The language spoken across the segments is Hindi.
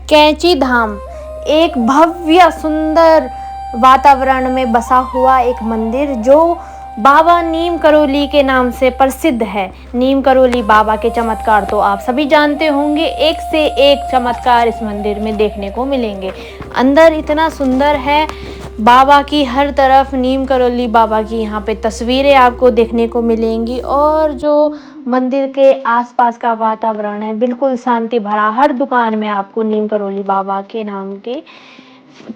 कैंची धाम एक भव्य सुंदर वातावरण में बसा हुआ एक मंदिर जो बाबा नीम करोली के नाम से प्रसिद्ध है। नीम करोली बाबा के चमत्कार तो आप सभी जानते होंगे, एक से एक चमत्कार इस मंदिर में देखने को मिलेंगे। अंदर इतना सुंदर है, बाबा की हर तरफ नीम करोली बाबा की यहाँ पे तस्वीरें आपको देखने को मिलेंगी और जो मंदिर के आसपास का वातावरण है बिल्कुल शांति भरा। हर दुकान में आपको नीम करोली बाबा के नाम की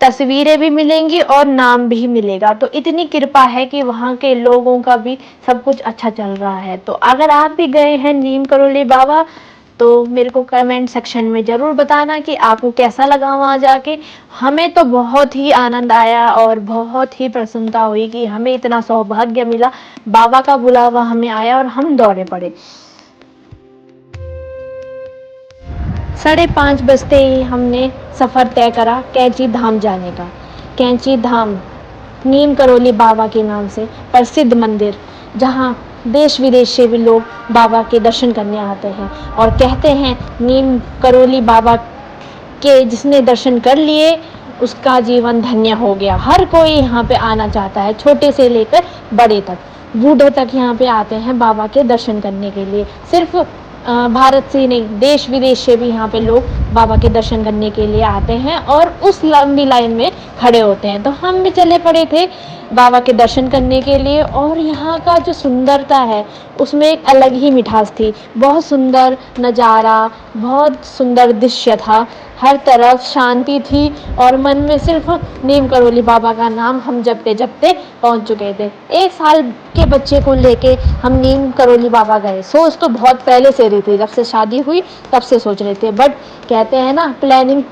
तस्वीरें भी मिलेंगी और नाम भी मिलेगा। तो इतनी कृपा है कि वहाँ के लोगों का भी सब कुछ अच्छा चल रहा है। तो अगर आप भी गए हैं नीम करोली बाबा तो मेरे को कमेंट सेक्शन में ज़रूर बताना कि आपको कैसा लगा वहाँ जाके। हमें तो बहुत ही आनंद आया और बहुत ही प्रसन्नता हुई कि हमें इतना सौभाग्य मिला, बाबा का बुलावा हमें आया और हम दौड़े पड़े। 5:30 बजते ही हमने सफ़र तय करा कैंची धाम जाने का। कैंची धाम नीम करोली बाबा के नाम से प्रसिद्ध मंदिर, जहाँ देश विदेश से भी लोग बाबा के दर्शन करने आते हैं और कहते हैं नीम करोली बाबा के जिसने दर्शन कर लिए उसका जीवन धन्य हो गया। हर कोई यहाँ पे आना चाहता है, छोटे से लेकर बड़े तक, बूढ़े तक यहाँ पे आते हैं बाबा के दर्शन करने के लिए। सिर्फ भारत से ही नहीं, देश विदेश से भी यहाँ पे लोग बाबा के दर्शन करने के लिए आते हैं और उस लंबी लाइन में खड़े होते हैं। तो हम भी चले पड़े थे बाबा के दर्शन करने के लिए और यहाँ का जो सुंदरता है उसमें एक अलग ही मिठास थी। बहुत सुंदर नज़ारा, बहुत सुंदर दृश्य था, हर तरफ शांति थी और मन में सिर्फ नीम करोली बाबा का नाम हम जपते जपते पहुँच चुके थे। 1 साल के बच्चे को लेके हम नीम करोली बाबा गए। सोच तो बहुत पहले से रही थी, जब से शादी हुई तब से सोच रहे थे, बट कहते हैं ना प्लानिंग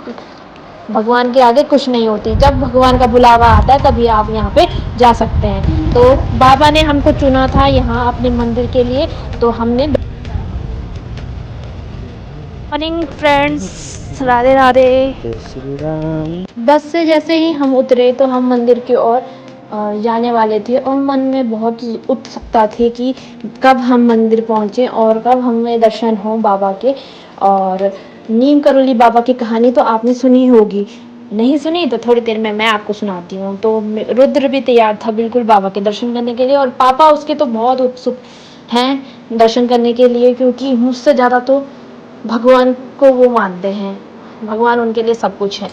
भगवान के आगे कुछ नहीं होती। जब भगवान का बुलावा आता है तभी आप यहाँ पे जा सकते हैं। तो बाबा ने हमको चुना था यहाँ अपने मंदिर के लिए, तो हमने। Morning friends, Radhe Radhe. श्री राम। बस से जैसे ही हम उतरे तो हम मंदिर की ओर जाने वाले थे और मन में बहुत उत्सुकता थी कि कब हम मंदिर पहुँचे और कब हमें दर्शन हो बाबा के। और नीम करोली बाबा की कहानी तो आपने सुनी होगी, नहीं सुनी तो थोड़ी देर में मैं आपको सुनाती हूँ। तो रुद्र भी तैयार था बिल्कुल बाबा के दर्शन करने के लिए और पापा उसके तो बहुत उत्सुक हैं दर्शन करने के लिए, क्योंकि मुझसे ज़्यादा तो भगवान को वो मानते हैं, भगवान उनके लिए सब कुछ है।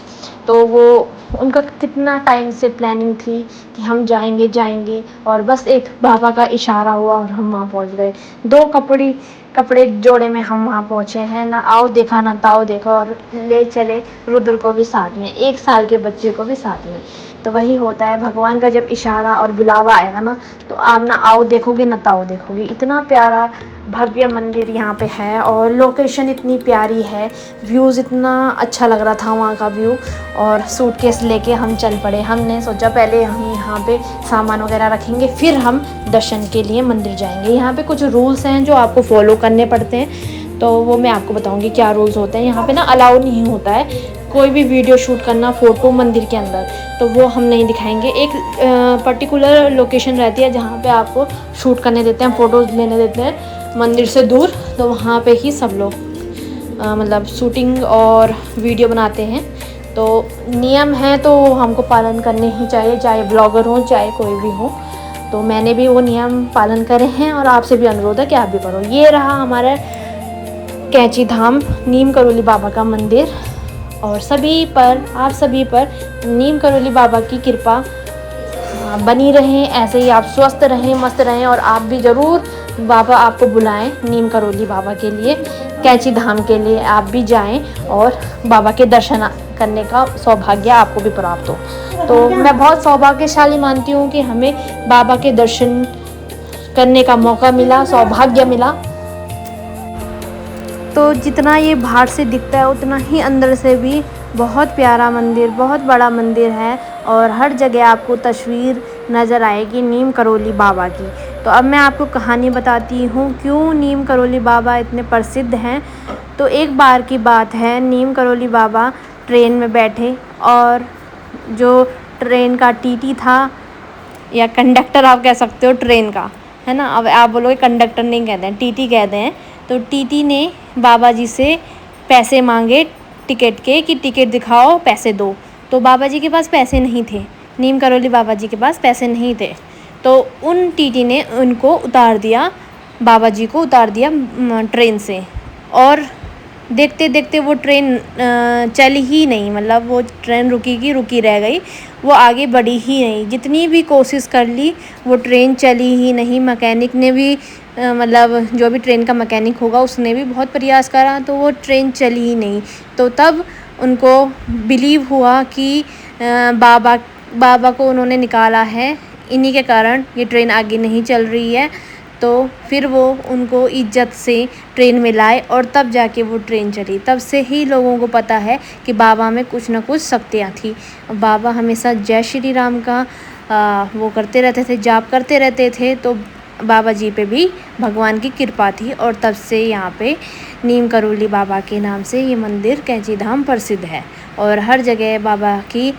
तो वो उनका कितना टाइम से प्लानिंग थी कि हम जाएंगे जाएंगे और बस एक बाबा का इशारा हुआ और हम वहाँ पहुँच गए। 2 कपड़े जोड़े में हम वहाँ पहुँचे हैं, ना आओ देखा ना ताओ देखा, और ले चले रुद्र को भी साथ में, 1 साल के बच्चे को भी साथ में। तो वही होता है, भगवान का जब इशारा और बुलावा आएगा ना तो आप ना आओ देखोगे ना ताओ देखोगे। इतना प्यारा भव्य मंदिर यहाँ पे है और लोकेशन इतनी प्यारी है, व्यूज़ इतना अच्छा लग रहा था वहाँ का व्यू। और सूटकेस लेके हम चल पड़े। हमने सोचा पहले हम यहाँ पे सामान वगैरह रखेंगे फिर हम दर्शन के लिए मंदिर जाएंगे। यहाँ पे कुछ रूल्स हैं जो आपको फॉलो करने पड़ते हैं, तो वो मैं आपको बताऊँगी क्या रूल्स होते हैं। यहाँ पे ना अलाउ नहीं होता है कोई भी वीडियो शूट करना, फ़ोटो मंदिर के अंदर, तो वो हम नहीं दिखाएंगे। एक पर्टिकुलर लोकेशन रहती है जहाँ पे आपको शूट करने देते हैं, फ़ोटोज़ लेने देते हैं मंदिर से दूर, तो वहाँ पे ही सब लोग मतलब शूटिंग और वीडियो बनाते हैं। तो नियम है तो हमको पालन करने ही चाहिए, चाहे ब्लॉगर हो चाहे कोई भी हो। तो मैंने भी वो नियम पालन करे हैं और आपसे भी अनुरोध है कि आप भी करो। ये रहा हमारा कैंची धाम नीम करोली बाबा का मंदिर और आप सभी पर नीम करोली बाबा की कृपा बनी रहें, ऐसे ही आप स्वस्थ रहें, मस्त रहें और आप भी ज़रूर बाबा आपको बुलाएं नीम करोली बाबा के लिए, कैंची धाम के लिए आप भी जाएं और बाबा के दर्शन करने का सौभाग्य आपको भी प्राप्त हो। तो मैं बहुत सौभाग्यशाली मानती हूँ कि हमें बाबा के दर्शन करने का मौका मिला, सौभाग्य मिला। तो जितना ये बाहर से दिखता है उतना ही अंदर से भी बहुत प्यारा मंदिर, बहुत बड़ा मंदिर है और हर जगह आपको तस्वीर नज़र आएगी नीम करोली बाबा की। तो अब मैं आपको कहानी बताती हूँ क्यों नीम करोली बाबा इतने प्रसिद्ध हैं। तो एक बार की बात है, नीम करोली बाबा ट्रेन में बैठे और जो ट्रेन का टीटी था या कंडक्टर आप कह सकते हो ट्रेन का, है ना। अब आप बोलोगे कंडक्टर नहीं कहते हैं, टीटी कहते हैं। तो टीटी ने बाबा जी से पैसे मांगे टिकट के कि टिकट दिखाओ पैसे दो। तो बाबा जी के पास पैसे नहीं थे, नीम करौली बाबा जी के पास पैसे नहीं थे। तो उन टीटी ने उनको उतार दिया, बाबा जी को उतार दिया ट्रेन से। और देखते देखते वो ट्रेन चली ही नहीं, मतलब वो ट्रेन रुकी रह गई, वो आगे बढ़ी ही नहीं। जितनी भी कोशिश कर ली वो ट्रेन चली ही नहीं। मैकेनिक ने भी मतलब जो भी ट्रेन का मैकेनिक होगा उसने भी बहुत प्रयास करा, तो वो ट्रेन चली ही नहीं। तो तब उनको बिलीव हुआ कि बाबा को उन्होंने निकाला है, इन्हीं के कारण ये ट्रेन आगे नहीं चल रही है। तो फिर वो उनको इज्जत से ट्रेन में लाए और तब जाके वो ट्रेन चली। तब से ही लोगों को पता है कि बाबा में कुछ ना कुछ शक्तियाँ थी। बाबा हमेशा जय श्री राम का वो करते रहते थे, जाप करते रहते थे। तो बाबा जी पे भी भगवान की कृपा थी और तब से यहाँ पे नीम करौली बाबा के नाम से ये मंदिर कैंची धाम प्रसिद्ध है। और हर जगह बाबा की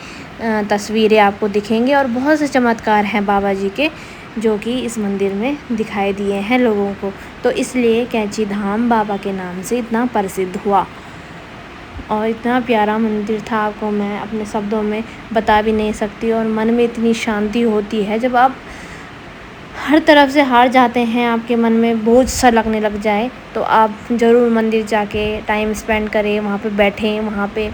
तस्वीरें आपको दिखेंगे और बहुत से चमत्कार हैं बाबा जी के जो कि इस मंदिर में दिखाई दिए हैं लोगों को। तो इसलिए कैंची धाम बाबा के नाम से इतना प्रसिद्ध हुआ। और इतना प्यारा मंदिर था, आपको मैं अपने शब्दों में बता भी नहीं सकती। और मन में इतनी शांति होती है जब आप हर तरफ से हार जाते हैं, आपके मन में बोझ सा लगने लग जाए, तो आप ज़रूर मंदिर जाके टाइम स्पेंड करें, वहाँ पे बैठें। वहाँ पे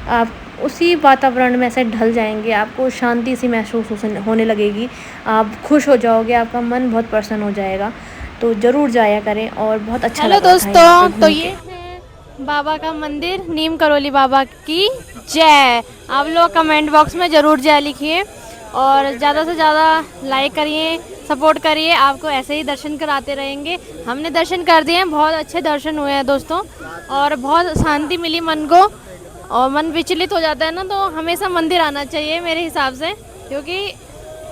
आप उसी वातावरण में ऐसे ढल जाएंगे, आपको शांति सी महसूस होने लगेगी, आप खुश हो जाओगे, आपका मन बहुत प्रसन्न हो जाएगा। तो ज़रूर जाया करें और बहुत अच्छा लगा था यहाँ पे दोस्तों, तो घूम ये के। है बाबा का मंदिर, नीम करौली बाबा की जय। आप लोग कमेंट बॉक्स में ज़रूर जय लिखिए और ज़्यादा से ज़्यादा लाइक करिए, सपोर्ट करिए। आपको ऐसे ही दर्शन कराते रहेंगे। हमने दर्शन कर दिए हैं, बहुत अच्छे दर्शन हुए हैं दोस्तों, और बहुत शांति मिली मन को। और मन विचलित हो जाता है ना, तो हमेशा मंदिर आना चाहिए मेरे हिसाब से, क्योंकि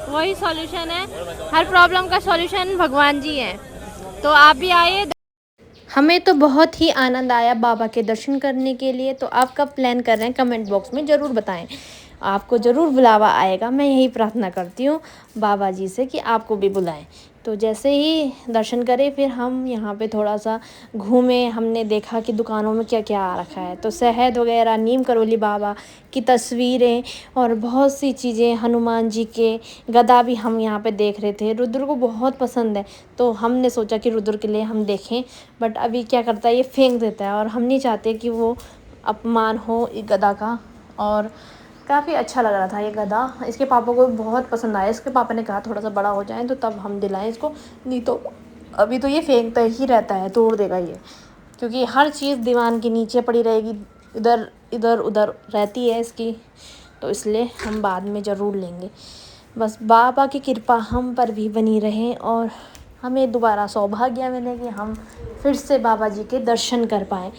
वही सॉल्यूशन है, हर प्रॉब्लम का सॉल्यूशन भगवान जी हैं। तो आप भी आइए। हमें तो बहुत ही आनंद आया बाबा के दर्शन करने के लिए। तो आप कब प्लान कर रहे हैं कमेंट बॉक्स में ज़रूर बताएं, आपको ज़रूर बुलावा आएगा। मैं यही प्रार्थना करती हूँ बाबा जी से कि आपको भी बुलाएं। तो जैसे ही दर्शन करें फिर हम यहाँ पे थोड़ा सा घूमे। हमने देखा कि दुकानों में क्या क्या आ रखा है, तो शहद वगैरह, नीम करौली बाबा की तस्वीरें और बहुत सी चीज़ें, हनुमान जी के गदा भी हम यहाँ पे देख रहे थे। रुद्र को बहुत पसंद है, तो हमने सोचा कि रुद्र के लिए हम देखें, बट अभी क्या करता है, ये फेंक देता है और हम नहीं चाहते कि वो अपमान हो इस गदा का। और काफ़ी अच्छा लग रहा था ये गदा, इसके पापा को बहुत पसंद आया। इसके पापा ने कहा थोड़ा सा बड़ा हो जाए तो तब हम दिलाएं इसको, नहीं तो अभी तो ये फेंकता ही रहता है, तोड़ देगा ये, क्योंकि हर चीज़ दीवान के नीचे पड़ी रहेगी, इधर इधर उधर रहती है इसकी, तो इसलिए हम बाद में ज़रूर लेंगे। बस बाबा की कृपा हम पर भी बनी रहे और हमें दोबारा सौभाग्य मिले कि हम फिर से बाबा जी के दर्शन कर पाएँ।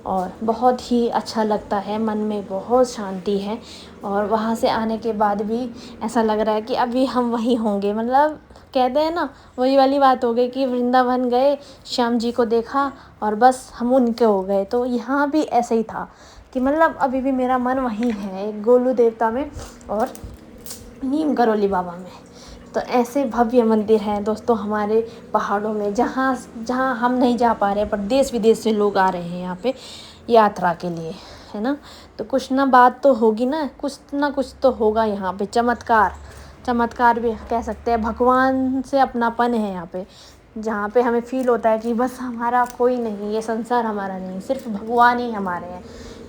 और बहुत ही अच्छा लगता है, मन में बहुत शांति है। और वहाँ से आने के बाद भी ऐसा लग रहा है कि अभी हम वहीं होंगे, मतलब कहते हैं ना, वही वाली बात हो गई कि वृंदावन गए, श्याम जी को देखा और बस हम उनके हो गए। तो यहाँ भी ऐसे ही था कि मतलब अभी भी मेरा मन वहीं है, एक गोलू देवता में और नीम करौली बाबा में। तो ऐसे भव्य मंदिर हैं दोस्तों हमारे पहाड़ों में, जहाँ जहाँ हम नहीं जा पा रहे, पर देश विदेश से लोग आ रहे हैं यहाँ पे यात्रा के लिए, है ना। तो कुछ ना बात तो होगी ना, कुछ तो होगा यहाँ पे। चमत्कार भी कह सकते हैं, भगवान से अपनापन है यहाँ पे, जहाँ पे हमें फ़ील होता है कि बस हमारा कोई नहीं, ये संसार हमारा नहीं, सिर्फ भगवान ही हमारे हैं।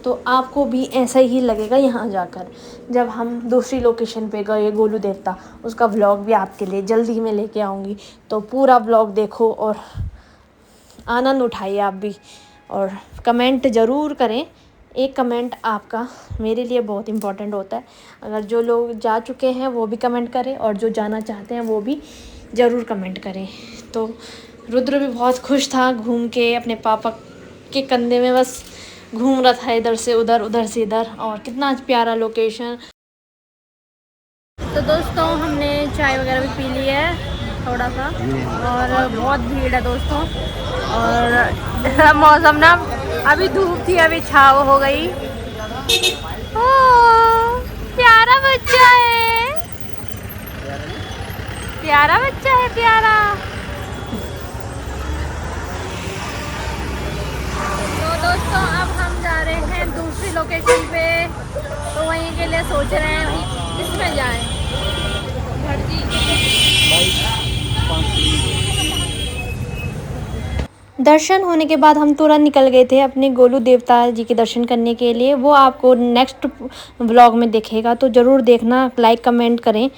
तो आपको भी ऐसा ही लगेगा यहाँ जाकर। जब हम दूसरी लोकेशन पे गए गोलू देवता, उसका व्लॉग भी आपके लिए जल्दी मैं लेके आऊँगी, तो पूरा व्लॉग देखो और आनंद उठाइए आप भी। और कमेंट ज़रूर करें, एक कमेंट आपका मेरे लिए बहुत इम्पोर्टेंट होता है। अगर जो लोग जा चुके हैं वो भी कमेंट करें और जो जाना चाहते हैं वो भी ज़रूर कमेंट करें। तो रुद्र भी बहुत खुश था घूम के, अपने पापा के कंधे में बस घूम रहा था, इधर से उधर उधर से इधर, और कितना प्यारा लोकेशन। तो दोस्तों, हमने चाय वगैरह भी पी ली है थोड़ा सा, और बहुत भीड़ है दोस्तों। और मौसम ना, अभी धूप थी, अभी छाव हो गई। ओ, प्यारा बच्चा है, प्यारा बच्चा है, प्यारा। तो दोस्तों अब हम जा रहे हैं दूसरी लोकेशन पे, तो वहीं के लिए सोच रहे हैं वहीं किसमें जाएं। दर्शन होने के बाद हम तुरंत निकल गए थे अपने गोलू देवता जी के दर्शन करने के लिए। वो आपको नेक्स्ट व्लॉग में दिखेगा, तो ज़रूर देखना, लाइक कमेंट करें।